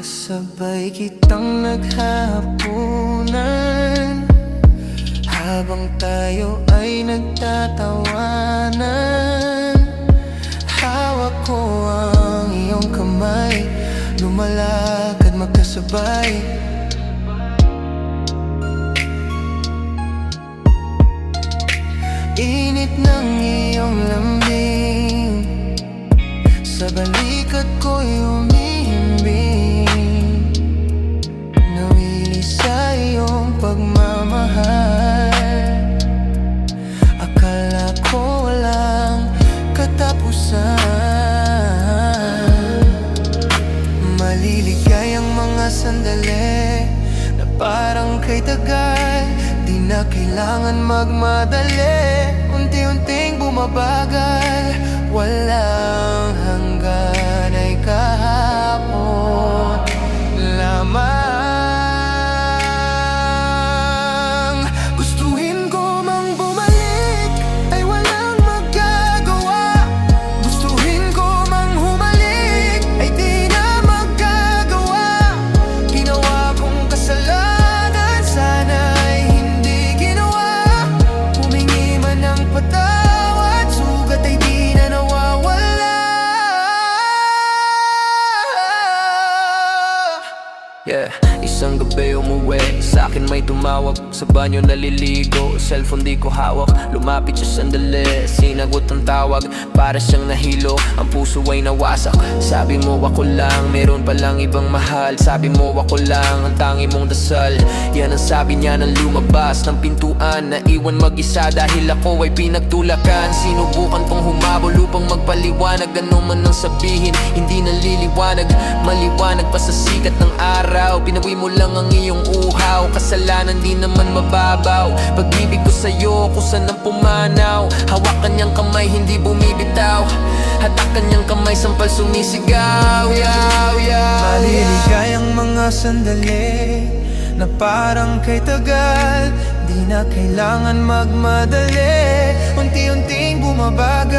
Kasabay kitang naghahapunan habang tayo ay nagtatawanan. Hawak ko ang iyong kamay, lumalakad magkasabay. Init ng iyong lambing, sa balikat ko'y umihimbing. Nawili sa iyong pagmamahal, akala ko walang katapusan. Maliligayang mga sandali na parang kay tagal, di na kailangan magmadali. Unti-unting bumabagal, walang hanggan ay kahapon lamang. Gustuhin ko mang bumalik ay walang magagawa. Gustuhin ko mang humalik ay di na magagawa. Ginawa kong kasalanan, sana'y hindi ginawa. Humingi man ng patawad, sugat ay di na nawawala. Yeah, isang gabi umuwi, sa akin may tumawag. Sa banyo naliligo, cellphone di ko hawak. Lumapit siya sandali, sinagot ang tawag. Para siyang nahilo, ang puso ay nawasak. Sabi mo ako lang, meron palang ibang mahal. Sabi mo ako lang, ang tangi mong dasal. Yan ang sabi niya nang lumabas ng pintuan. Naiwan mag-isa dahil ako ay pinagtulakan. Sinubukan kong humabol upang magpaliwanag. Ano man ang sabihin, hindi naliliwanag. Maliwanag pa sa sikat ng araw. Pinawi mo lang ang iyong uhaw. Kasalanan di naman mababaw. Pag-ibig ko sa'yo, kusan ang pumanaw. Hawakan niyang kamay, hindi bumibitaw. Hatakan niyang kamay, sampal sumisigaw. Yaw, yaw. Maliligayang mga sandali na parang kay tagal, di na kailangan magmadali. Unti-unting bumabagal,